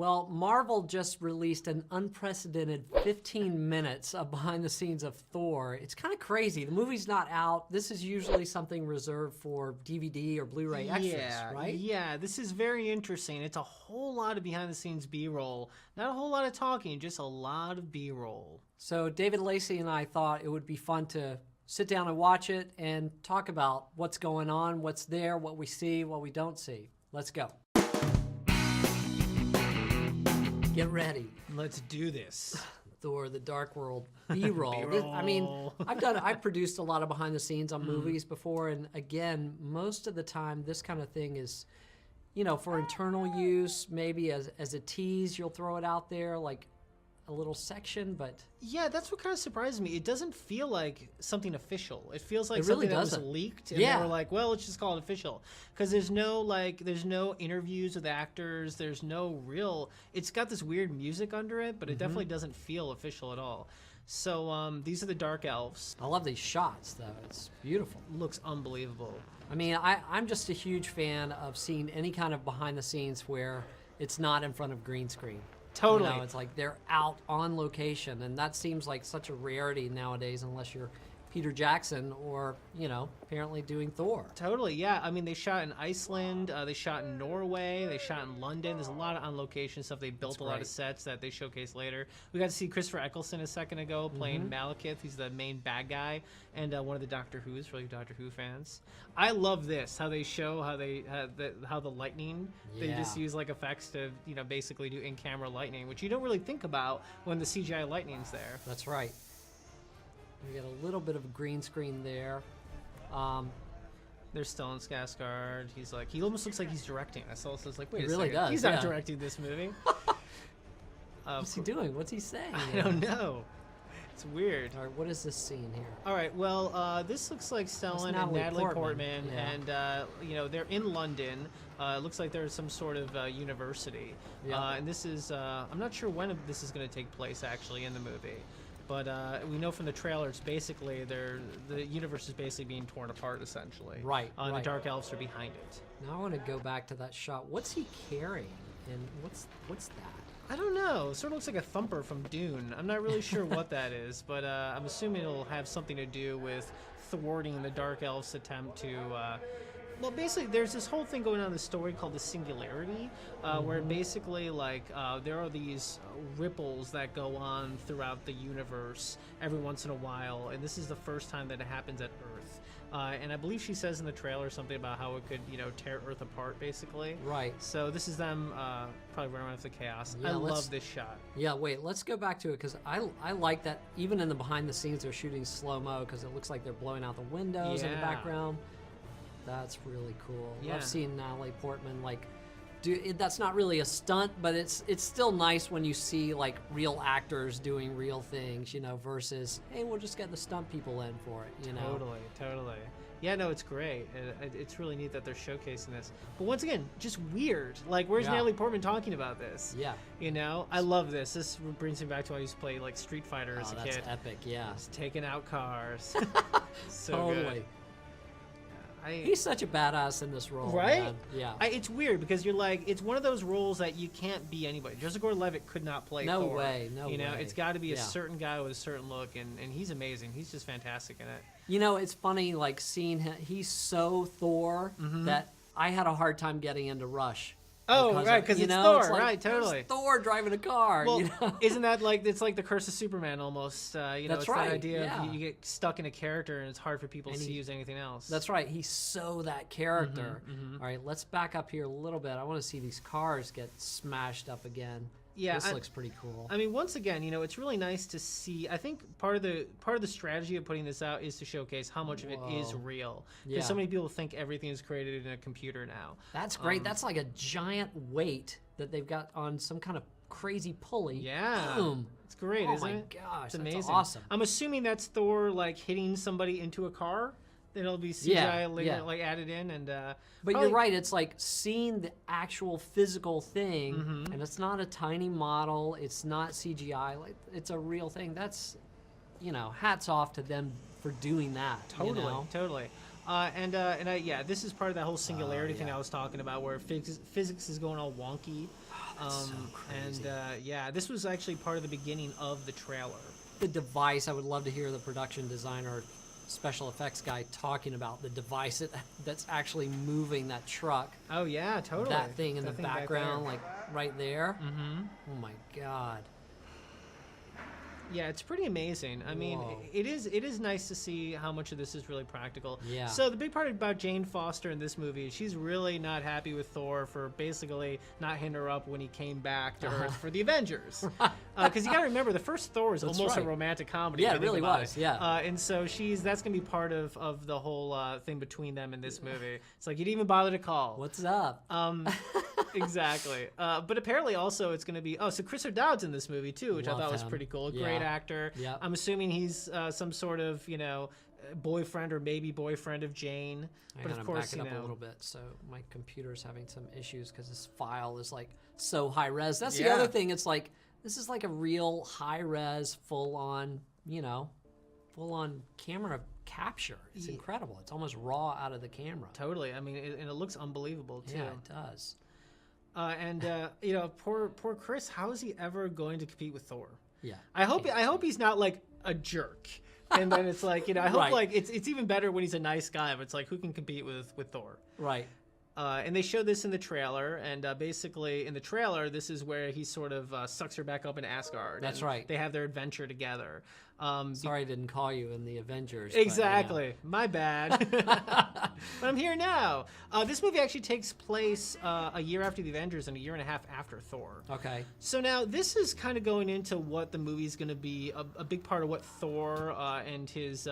Well, Marvel just released an unprecedented 15 minutes of behind the scenes of Thor. It's kind of crazy. The movie's not out. This is usually something reserved for DVD or Blu-ray extras, right? Yeah, this is very interesting. It's a whole lot of behind the scenes B-roll. Not a whole lot of talking, just a lot of B-roll. So David Lacey and I thought it would be fun to sit down and watch it and talk about what's going on, what's there, what we see, what we don't see. Let's go. Get ready. Let's do this. Thor: The Dark World B-roll. I mean, I've produced a lot of behind the scenes on movies before, and again, most of the time, this kind of thing is, you know, for internal use, maybe as a tease, you'll throw it out there, like a little section, but... Yeah, that's what kind of surprised me. It doesn't feel like something official. It feels like It really something that was doesn't. leaked, and Yeah. they were like, well, let's just call it official. Because there's no interviews with actors, there's no real... It's got this weird music under it, but it definitely doesn't feel official at all. So these are the Dark Elves. I love these shots, though. It's beautiful. Looks unbelievable. I mean, I'm just a huge fan of seeing any kind of behind the scenes where it's not in front of green screen. Totally. You know, it's like they're out on location, and that seems like such a rarity nowadays unless you're Peter Jackson or, you know, apparently doing Thor. Totally, yeah. I mean, they shot in Iceland, they shot in Norway, they shot in London. There's a lot of on-location stuff. They built a lot of sets that they showcase later. We got to see Christopher Eccleston a second ago playing Malekith. He's the main bad guy and one of the Doctor Who's, for like Doctor Who fans. I love this, how they show how the lightning, they just use like effects to, you know, basically do in-camera lightning, which you don't really think about when the CGI lightning's there. That's right. We get a little bit of a green screen there. There's Stellan Skarsgård. He's like, he almost looks like he's directing. I saw this, like, wait He a really second. does, He's not yeah. directing this movie. What's he doing? What's he saying? I don't know. It's weird. All right, what is this scene here? All right, well, this looks like Stellan and Natalie Portman, and you know, they're in London. It looks like there's some sort of university, and this is I'm not sure when this is going to take place actually in the movie. But we know from the trailer, it's basically the universe is basically being torn apart, essentially. Right. And the Dark Elves are behind it. Now I want to go back to that shot. What's he carrying? And what's that? I don't know. It sort of looks like a thumper from Dune. I'm not really sure what that is, but I'm assuming it'll have something to do with thwarting the Dark Elves' attempt to... well, basically, there's this whole thing going on in the story called the Singularity, where basically, like, there are these ripples that go on throughout the universe every once in a while, and this is the first time that it happens at Earth. And I believe she says in the trailer something about how it could, you know, tear Earth apart, basically. Right. So this is them probably running off the chaos. Yeah, I love this shot. Yeah, wait, let's go back to it, because I like that even in the behind the scenes they're shooting slow-mo, because it looks like they're blowing out the windows in the background. That's really cool. Yeah. I've seen Natalie Portman, like, that's not really a stunt, but it's still nice when you see, like, real actors doing real things, you know, versus, hey, we'll just get the stunt people in for it, you know? Totally. Yeah, no, it's great. It's really neat that they're showcasing this. But once again, just weird. Like, where's Natalie Portman talking about this? Yeah. You know? I love this. This brings me back to when I used to play, like, Street Fighter as a kid. That's epic, yeah. Just taking out cars. So totally. Good. He's such a badass in this role, right? Man. Yeah. It's weird because you're like, it's one of those roles that you can't be anybody. Joseph Gordon-Levitt could not play Thor. No way. You know, it's got to be a certain guy with a certain look, and he's amazing. He's just fantastic in it. You know, it's funny, like, seeing him. He's so Thor that I had a hard time getting into Rush. Oh, right, because it's Thor, like, right, totally. It's Thor driving a car, well, you know? Isn't that like, it's like the curse of Superman almost, you know, That's it's right, that idea of you get stuck in a character and it's hard for people to see you as anything else. That's right, he's so that character. All right, let's back up here a little bit. I want to see these cars get smashed up again. Yeah, this looks pretty cool. I mean, once again, you know, it's really nice to see. I think part of the strategy of putting this out is to showcase how much of it is real. Because so many people think everything is created in a computer now. That's great. That's like a giant weight that they've got on some kind of crazy pulley. Yeah. Boom. It's great, isn't it? Oh my gosh, it's amazing. That's awesome. I'm assuming that's Thor like hitting somebody into a car. Then it'll be CGI like added in, and but you're right. It's like seeing the actual physical thing, and it's not a tiny model. It's not CGI. Like, it's a real thing. That's, you know, hats off to them for doing that. Totally, you know? totally. This is part of that whole singularity thing I was talking about, where physics is going all wonky. So crazy. And yeah, this was actually part of the beginning of the trailer. The device, I would love to hear the production designer, special effects guy talking about the device that's actually moving that truck. Oh yeah, totally. That thing in the back background, there. like right there. Mm-hmm. Oh my God. Yeah, it's pretty amazing. I mean, Whoa. it is nice to see how much of this is really practical. Yeah. So the big part about Jane Foster in this movie is she's really not happy with Thor for basically not hitting her up when he came back to Earth for the Avengers. Because you got to remember, the first Thor is That's almost right. a romantic comedy. Yeah, if it you think really about was, it. yeah. And so that's going to be part of the whole thing between them in this movie. It's like, you didn't even bother to call. What's up? Exactly. But apparently also it's going to be, so Chris O'Dowd's in this movie too, which I Love thought was him. pretty cool. Yeah. Great actor. Yep. I'm assuming he's some sort of, boyfriend or maybe boyfriend of Jane. I'm But gonna of course, back it up a little bit. So my computer's having some issues because this file is like so high res. That's the Yeah. other thing. It's like this is like a real high res, full on camera capture. It's incredible. It's almost raw out of the camera. Totally. I mean, and it looks unbelievable too. Yeah, it does. Poor Chris. How is he ever going to compete with Thor? Yeah. I hope he's not like a jerk. And then it's like, I hope Right. like it's even better when he's a nice guy. But it's like, who can compete with Thor? Right. And they showed this in the trailer, and basically in the trailer, this is where he sort of sucks her back up in Asgard. That's and right. They have their adventure together. Sorry I didn't call you in the Avengers. but, Exactly. My bad. But I'm here now. This movie actually takes place a year after the Avengers and a year and a half after Thor. Okay. So now this is kind of going into what the movie's going to be, a big part of what Thor and his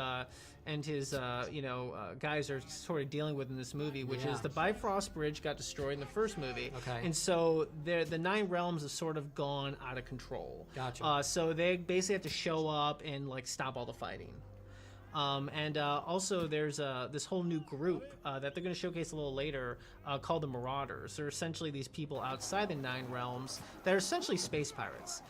guys are sort of dealing with in this movie, which Yeah. is the Bifrost Bridge got destroyed in the first movie. Okay. And so the Nine Realms have sort of gone out of control. Gotcha. So they basically have to show up and like stop all the fighting. Also there's this whole new group that they're going to showcase a little later called the Marauders. They're essentially these people outside the Nine Realms that are essentially space pirates.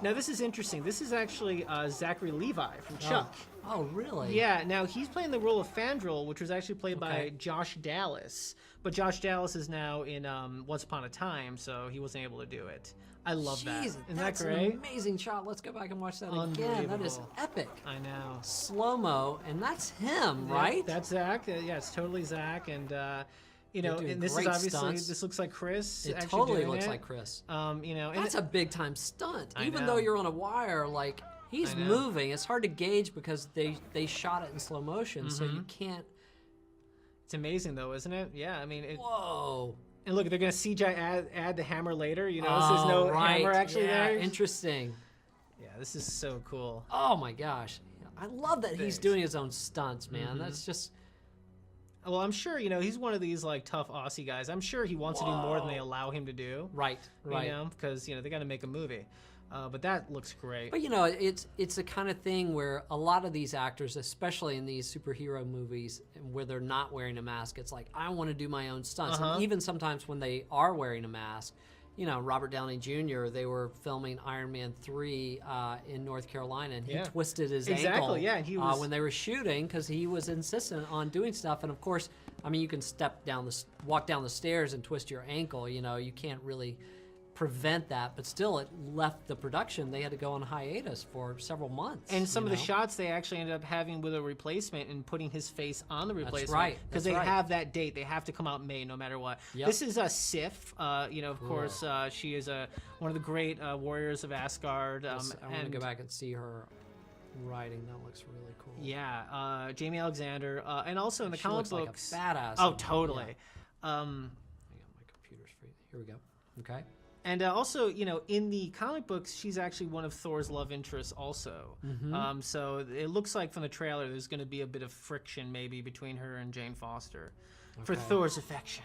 Now this is interesting. This is actually Zachary Levi from Chuck. Oh, really? Yeah, now he's playing the role of Fandral, which was actually played by Okay. Josh Dallas. But Josh Dallas is now in Once Upon a Time, so he wasn't able to do it. I love that. Jeez, Isn't that that's great? an amazing shot. Let's go back and watch that again. That is Unbelievable. epic. I know. Slow-mo, and that's him, right? That's Zach. Yeah, it's totally Zach. And, doing and this is great obviously, stunts. this looks like Chris. It actually totally doing looks it. like Chris. And That's a big-time stunt. I Even know. though you're on a wire, like, he's I know. moving. It's hard to gauge because they shot it in slow motion, so you can't... it's amazing, though, isn't it? Yeah, I mean, Whoa. and look, they're going to CGI add the hammer later. So there's no hammer actually yeah, there. Interesting. Yeah, this is so cool. Oh, my gosh. I love that he's Thanks. doing his own stunts, man. That's just... Well, I'm sure, he's one of these, like, tough Aussie guys. I'm sure he wants to do more than they Whoa. allow him to do. Right. Because, they got to make a movie. But that looks great. But it's the kind of thing where a lot of these actors, especially in these superhero movies, where they're not wearing a mask, it's like I want to do my own stunts. And even sometimes when they are wearing a mask, Robert Downey Jr. They were filming Iron Man 3 in North Carolina, and he twisted his ankle. Yeah, and he was when they were shooting because he was insistent on doing stuff. And of course, you can walk down the stairs and twist your ankle. You can't really prevent that, but still it left the production. They had to go on hiatus for several months. And some of the shots they actually ended up having with a replacement and putting his face on the replacement. right. Because That's they right. have that date. They have to come out in May no matter what. Yep. This is Sif. Of course, she is one of the great warriors of Asgard. I want to go back and see her riding. That looks really cool. Yeah, Jamie Alexander. And also in the She comic looks books. like a badass. Oh, totally. Hang on, my computer's free. Here we go. Okay. And also, in the comic books, she's actually one of Thor's love interests also. So it looks like from the trailer there's going to be a bit of friction maybe between her and Jane Foster for Thor's affection.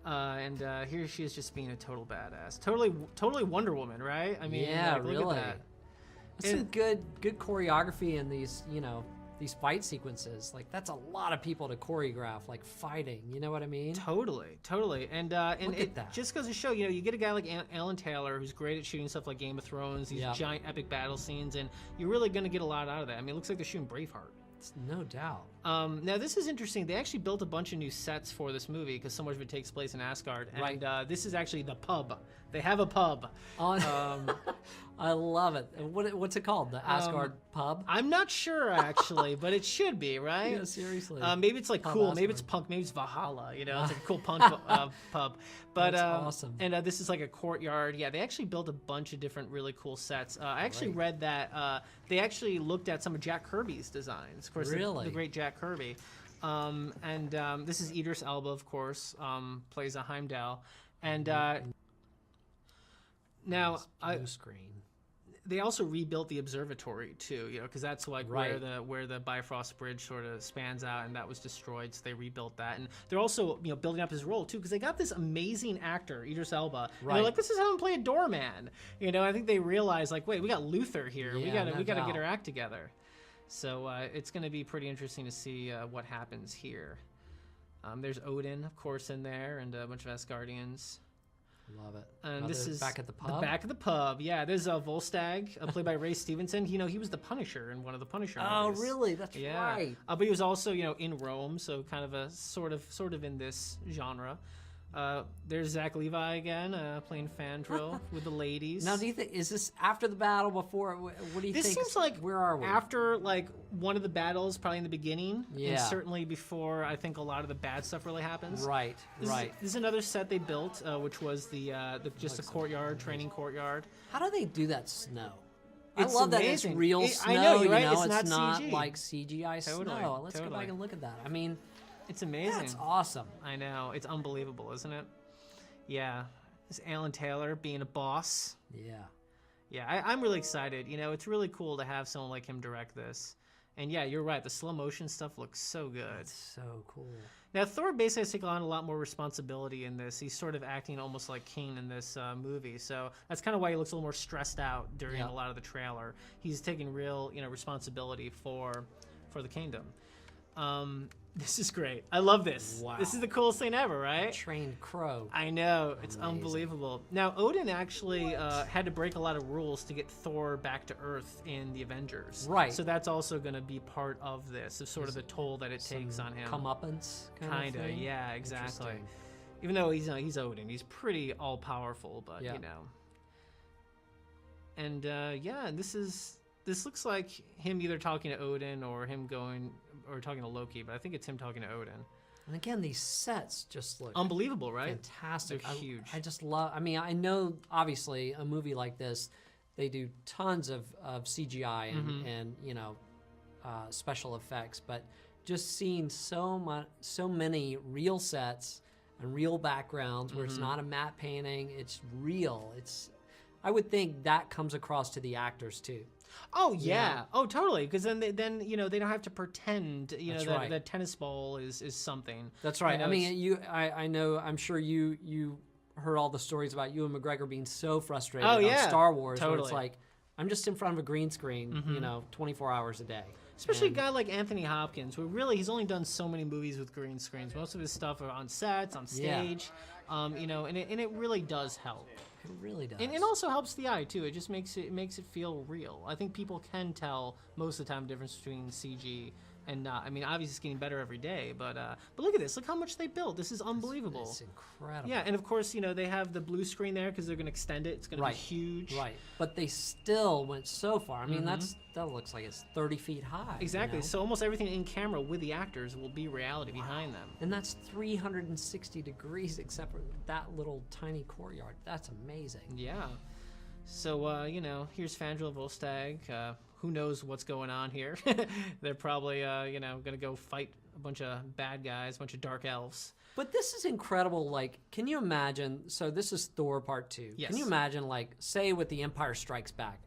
And here she is just being a total badass. Totally Wonder Woman, right? I mean, yeah, look really. at that. There's some good choreography in these, these fight sequences. Like that's a lot of people to choreograph, like fighting. You know what I mean? Totally. And Look it at that. just goes to show, you get a guy like Alan Taylor who's great at shooting stuff like Game of Thrones, these giant epic battle scenes, and you're really going to get a lot out of that. I mean, it looks like they're shooting Braveheart. It's no doubt. Now, this is interesting. They actually built a bunch of new sets for this movie because so much of it takes place in Asgard. Right. And this is actually the pub. They have a pub. I love it. What's it called? The Asgard pub? I'm not sure, actually, but it should be, right? Yeah, seriously. Maybe it's like Pub cool. Asgard. Maybe it's punk. Maybe it's Valhalla. You know, it's like a cool punk pub. But That's awesome. And this is like a courtyard. Yeah, they actually built a bunch of different really cool sets. I actually read that they actually looked at some of Jack Kirby's designs. Of course, the great Jack Kirby. This is Idris Elba, of course, plays a Heimdall. And now blue screen. They also rebuilt the observatory too, you know, because that's like Right. where the Bifrost Bridge sort of spans out, and that was destroyed. So they rebuilt that, and they're also building up his role too, because they got this amazing actor Idris Elba. And they're like, this is how him play a doorman. You know, I think they realized like, wait, we got Luther here. Yeah, we gotta get our act together. So it's gonna be pretty interesting to see what happens here. There's Odin, of course, in there, and a bunch of Asgardians. Love it. And this is back at the pub. The back of the pub. Yeah, there's Volstagg, played by Ray Stevenson. You know, he was the Punisher in one of the Punisher movies. Oh, really? That's right. But he was also, in Rome, so kind of a sort of in this genre. There's Zach Levi again, playing Fandral with the ladies. Now, do you think, is this after the battle, before? What do you think? This seems like where are we? After like one of the battles, probably in the beginning, Yeah. and certainly before I think a lot of the bad stuff really happens. Right, This is another set they built, which was the just a courtyard, training courtyard. How How do they do that snow? It's I love that amazing. it's real snow. I know, you're right. You know, It's not CG. like CGI Totally, snow. Let's go totally. back and look at that. I mean, It's amazing. that's awesome. I know. It's unbelievable, isn't it? Yeah. This Alan Taylor being a boss. Yeah. Yeah, I'm really excited. You know, it's really cool to have someone like him direct this. And yeah, you're right. The slow motion stuff looks so good. It's so cool. Now, Thor basically has taken on a lot more responsibility in this. He's sort of acting almost like King in this movie. So that's kind of why he looks a little more stressed out during a lot of the trailer. He's taking real, responsibility for the kingdom. This is great. I love this. Wow. This is the coolest thing ever, right? Trained crow. I know. It's unbelievable. Now, Odin actually had to break a lot of rules to get Thor back to Earth in the Avengers. Right. So that's also going to be part of this, of sort of the toll that it takes on him. Comeuppance kind of thing? Yeah, exactly. Interesting. Even though he's Odin, he's pretty all-powerful, but, And, and this looks like him either talking to Odin or talking to Loki, but I think it's him talking to Odin. And again, these sets just look Unbelievable, right? fantastic. They're huge. I just love. I mean, I know obviously a movie like this, they do tons of CGI and special effects, but just seeing so many real sets and real backgrounds where it's not a matte painting, it's real. I would think that comes across to the actors too. Oh yeah. Oh totally. Because then they don't have to pretend right. that tennis ball is something. That's right. I mean, I know. I'm sure you heard all the stories about Ewan McGregor being so frustrated on Star Wars. Totally. Where it's like, I'm just in front of a green screen, 24 hours a day. Especially a guy like Anthony Hopkins, who really he's only done so many movies with green screens. Most of his stuff are on sets, on stage, and it really does help. It really does. And it also helps the eye too. It just makes it feel real. I think people can tell most of the time the difference between CG and not. I mean, obviously it's getting better every day, but look at this. Look how much they built. This is unbelievable. It's incredible. Yeah, and of course, they have the blue screen there because they're going to extend it. It's going to be huge. Right. But they still went so far. I mean, that looks like it's 30 feet high. Exactly. So almost everything in camera with the actors will be reality behind them. And that's 360 degrees except for that little tiny courtyard. That's amazing. Yeah. So, here's Fandral Volstagg. Who knows what's going on here? They're probably, going to go fight a bunch of bad guys, a bunch of dark elves. But this is incredible. Like, can you imagine? So this is Thor Part 2. Yes. Can you imagine, like, say with The Empire Strikes Back,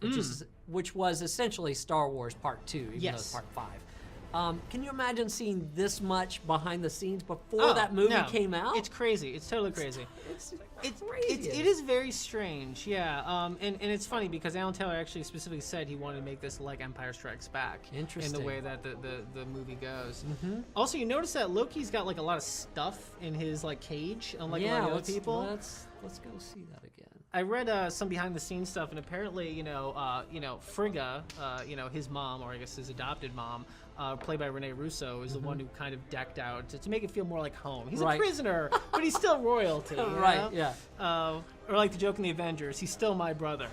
which was essentially Star Wars Part 2, even though it's Part 5. Can you imagine seeing this much behind the scenes before that movie came out? It's crazy. It's totally crazy. It's crazy. It is very strange, yeah. And it's funny because Alan Taylor actually specifically said he wanted to make this like Empire Strikes Back. Interesting. In the way that the movie goes. Mm-hmm. Also, you notice that Loki's got like a lot of stuff in his like cage, unlike a lot of other people. Let's go see that again. I read some behind the scenes stuff, and apparently, Frigga, his mom, or I guess his adopted mom, played by Rene Russo, is the one who kind of decked out to make it feel more like home. He's a prisoner, but he's still royalty. Right, yeah. Or like the joke in the Avengers, he's still my brother,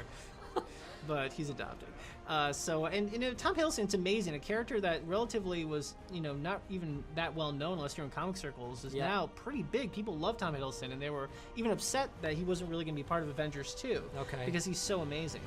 but he's adopted. Tom Hiddleston's amazing. A character that relatively was, not even that well known unless you're in comic circles, is now pretty big. People love Tom Hiddleston, and they were even upset that he wasn't really going to be part of Avengers 2. Okay. Because he's so amazing.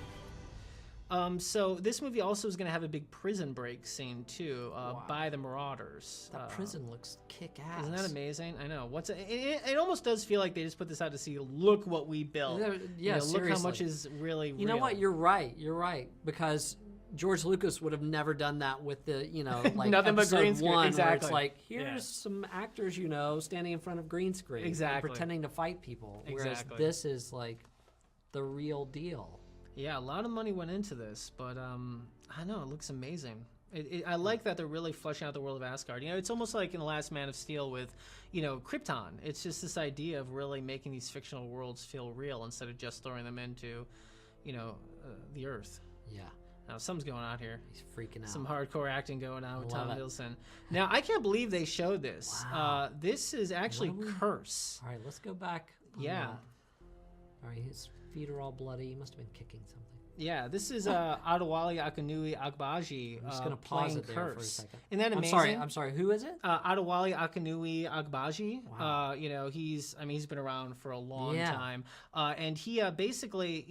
So this movie also is going to have a big prison break scene too, by the Marauders. That prison looks kick-ass. Isn't that amazing? I know. It almost does feel like they just put this out to see, look what we built. Yeah, seriously. Look how much is really real. You know what? You're right. Because George Lucas would have never done that with the, like nothing but green episode screen. 1, Exactly. where it's like, here's some actors, standing in front of green screen, and pretending to fight people. Whereas this is like the real deal. Yeah, a lot of money went into this, but I know, it looks amazing. I like that they're really fleshing out the world of Asgard. It's almost like in The Last Man of Steel with, Krypton. It's just this idea of really making these fictional worlds feel real instead of just throwing them into, the Earth. Yeah. Now, something's going on here. He's freaking out. Some hardcore acting going on with Tom Hiddleston. Now, I can't believe they showed this. Wow. This is actually Curse. All right, let's go back. Yeah. All right, his feet are all bloody. He must have been kicking something. Yeah, this is Adewale Akinwumi Agbaji I'm just going to pause it there Curse. for a second. Isn't that amazing? I'm sorry. Who is it? Adewale Akinwumi Agbaji. Wow. He's been around for a long time. And he basically,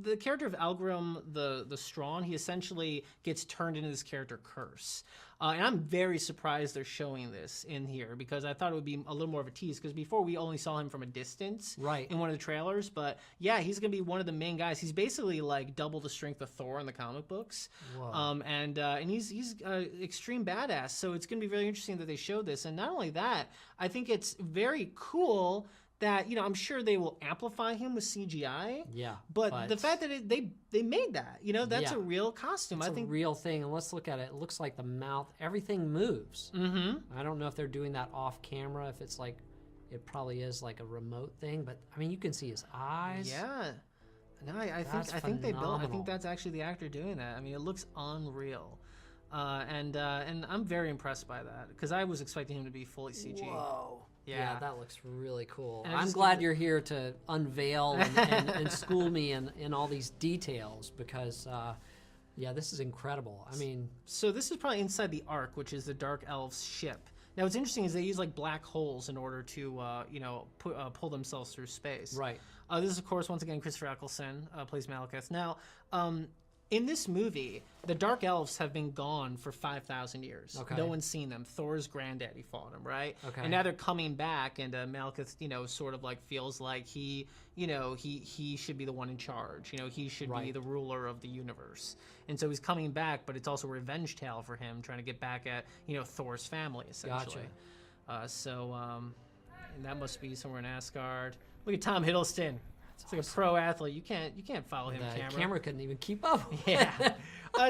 the character of Algrim the Strong, he essentially gets turned into this character Curse. And I'm very surprised they're showing this in here, because I thought it would be a little more of a tease, because before we only saw him from a distance in one of the trailers. But yeah, he's going to be one of the main guys. He's basically like double the strength of Thor in the comic books. And he's extreme badass. So it's going to be very interesting that they showed this. And not only that, I think it's very cool that, I'm sure they will amplify him with CGI. Yeah. But the fact that they made that, that's a real costume. I think a real thing. And let's look at it. It looks like the mouth, everything moves. Mm-hmm. I don't know if they're doing that off camera, if it's like, it probably is like a remote thing, but you can see his eyes. Yeah. No, I think they built. I think that's actually the actor doing that. It looks unreal. And I'm very impressed by that, because I was expecting him to be fully CG. Whoa. Yeah, that looks really cool. And I'm glad you're here to unveil and school me in all these details, because, this is incredible. So this is probably inside the Ark, which is the Dark Elves' ship. Now, what's interesting is they use like black holes in order to, pull themselves through space. Right. This is, of course, once again, Christopher Eccleston plays Malekith. Now, in this movie, the Dark Elves have been gone for 5,000 years. Okay. No one's seen them. Thor's granddaddy fought them, right? Okay. And now they're coming back, and Malekith, sort of like feels like he should be the one in charge. He should be the ruler of the universe. And so he's coming back, but it's also a revenge tale for him, trying to get back at, Thor's family, essentially. Gotcha. And that must be somewhere in Asgard. Look at Tom Hiddleston. It's like a pro athlete. You can't follow him. The camera couldn't even keep up. Yeah.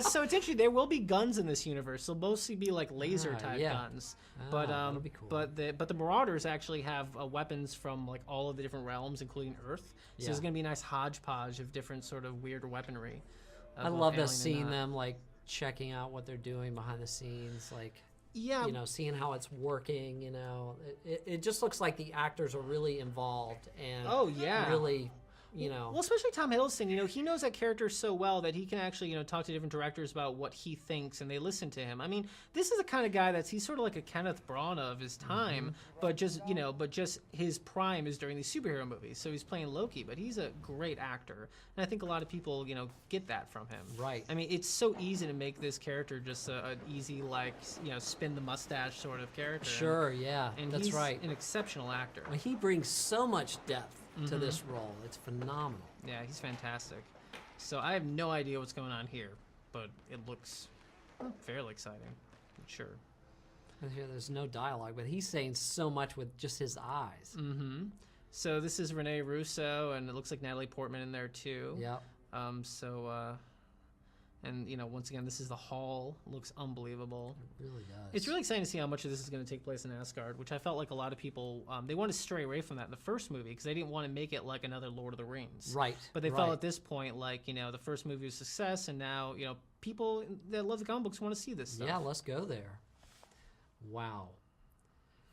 So it's interesting. There will be guns in this universe. They'll mostly be like laser type guns. That'll be cool. But the Marauders actually have weapons from like all of the different realms, including Earth. So there's gonna be a nice hodgepodge of different sort of weird weaponry. I love seeing them like checking out what they're doing behind the scenes, like. Yeah. Seeing how it's working, it just looks like the actors are really involved and really, Well, especially Tom Hiddleston, he knows that character so well that he can actually, talk to different directors about what he thinks, and they listen to him. This is the kind of guy he's sort of like a Kenneth Branagh of his time, but just his prime is during these superhero movies. So he's playing Loki, but he's a great actor. And I think a lot of people, get that from him. Right. It's so easy to make this character just an easy, spin the mustache sort of character. Sure, yeah, and that's right. An exceptional actor. He brings so much depth to this role. It's phenomenal. Yeah, he's fantastic. So I have no idea what's going on here, but it looks fairly exciting. Sure. There's no dialogue, but he's saying so much with just his eyes. Mm-hmm. So this is Rene Russo, and it looks like Natalie Portman in there too. Yep. And, once again, this is the hall. Looks unbelievable. It really does. It's really exciting to see how much of this is going to take place in Asgard, which I felt like a lot of people, they wanted to stray away from that in the first movie because they didn't want to make it like another Lord of the Rings. Right. But they felt at this point like, the first movie was a success, and now, people that love the comic books want to see this stuff. Yeah, let's go there. Wow.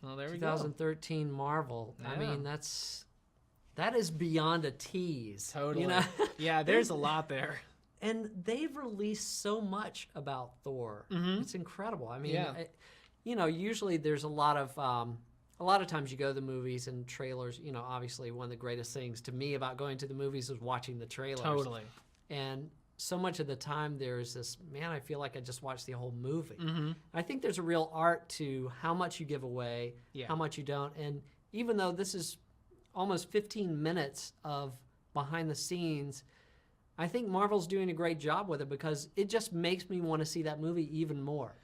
Well, there we go. 2013 Marvel. Yeah. I mean, that is beyond a tease. Totally. Yeah, there's a lot there. And they've released so much about Thor. Mm-hmm. It's incredible. I mean, usually there's a lot of times you go to the movies and trailers. Obviously one of the greatest things to me about going to the movies is watching the trailers. Totally. And so much of the time there's this, man, I feel like I just watched the whole movie. Mm-hmm. I think there's a real art to how much you give away, how much you don't. And even though this is almost 15 minutes of behind the scenes, I think Marvel's doing a great job with it because it just makes me want to see that movie even more.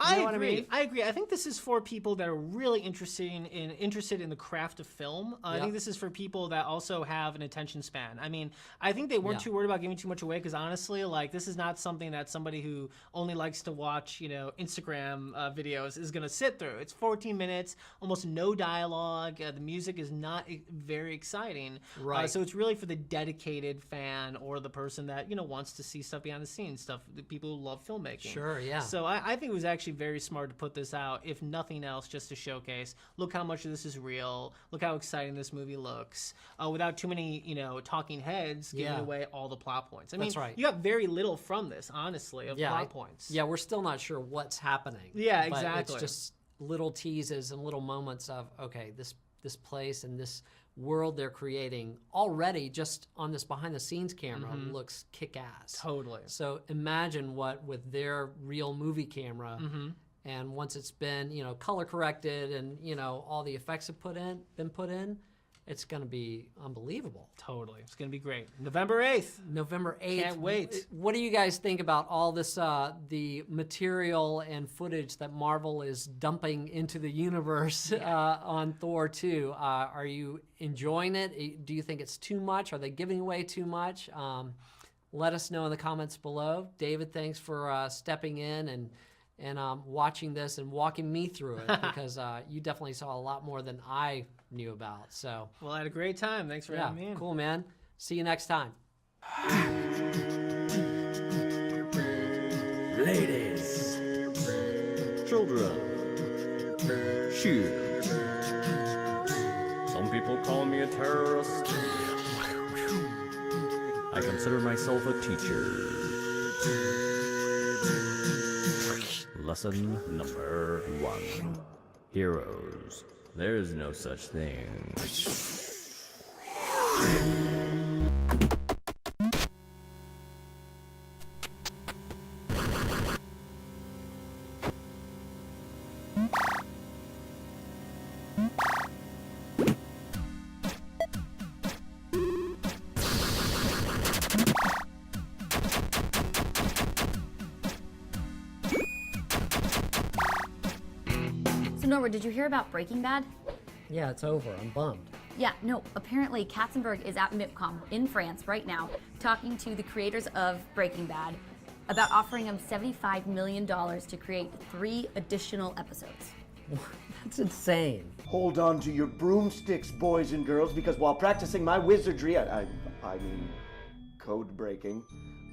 You know what I mean? I agree. I think this is for people that are really interested in the craft of film. I think this is for people that also have an attention span. I mean, I think they weren't too worried about giving too much away because honestly, like this is not something that somebody who only likes to watch, Instagram videos is going to sit through. It's 14 minutes, almost no dialogue. The music is not very exciting. Right. So it's really for the dedicated fan or the person that wants to see stuff behind the scenes, the people who love filmmaking. Sure. Yeah. So I think it was actually very smart to put this out, if nothing else, just to showcase, look how much of this is real, look how exciting this movie looks, without too many, talking heads giving away all the plot points. I mean, you got very little from this, honestly, of plot points. Yeah, we're still not sure what's happening. Yeah, but exactly. It's just little teases and little moments of, okay, this place and this world they're creating already just on this behind the scenes camera looks kick-ass. Totally. So imagine what with their real movie camera and once it's been, color corrected and, all the effects have been put in, it's going to be unbelievable. Totally. It's going to be great. November 8th. November 8th. Can't wait. What do you guys think about all this, the material and footage that Marvel is dumping into the universe on Thor 2? Are you enjoying it? Do you think it's too much? Are they giving away too much? Let us know in the comments below. David, thanks for stepping in and watching this and walking me through it because you definitely saw a lot more than I knew about. So, well, I had a great time. Thanks for having me in. Cool, man. See you next time. Ladies, children, cheer. Some people call me a terrorist. I consider myself a teacher. Lesson number 1. Heroes. There is no such thing. So Norwood, did you hear about Breaking Bad? Yeah, it's over. I'm bummed. Yeah, no, apparently Katzenberg is at MIPCOM in France right now talking to the creators of Breaking Bad about offering them $75 million to create 3 additional episodes. That's insane. Hold on to your broomsticks, boys and girls, because while practicing my wizardry, I mean, code breaking,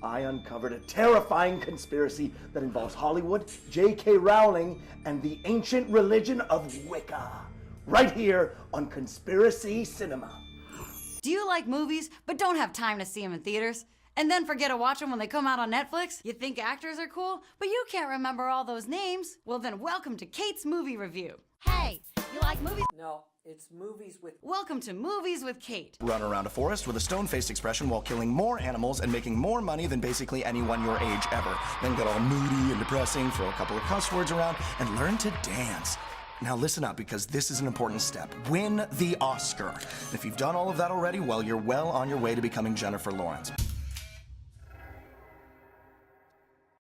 I uncovered a terrifying conspiracy that involves Hollywood, J.K. Rowling, and the ancient religion of Wicca. Right here on Conspiracy Cinema. Do you like movies but don't have time to see them in theaters? And then forget to watch them when they come out on Netflix? You think actors are cool, but you can't remember all those names? Well then welcome to Kate's Movie Review. Hey, you like movies? No, it's movies with... Welcome to Movies with Kate. Run around a forest with a stone-faced expression while killing more animals and making more money than basically anyone your age ever. Then get all moody and depressing, throw a couple of cuss words around, and learn to dance. Now listen up, because this is an important step. Win the Oscar. If you've done all of that already, well, you're well on your way to becoming Jennifer Lawrence.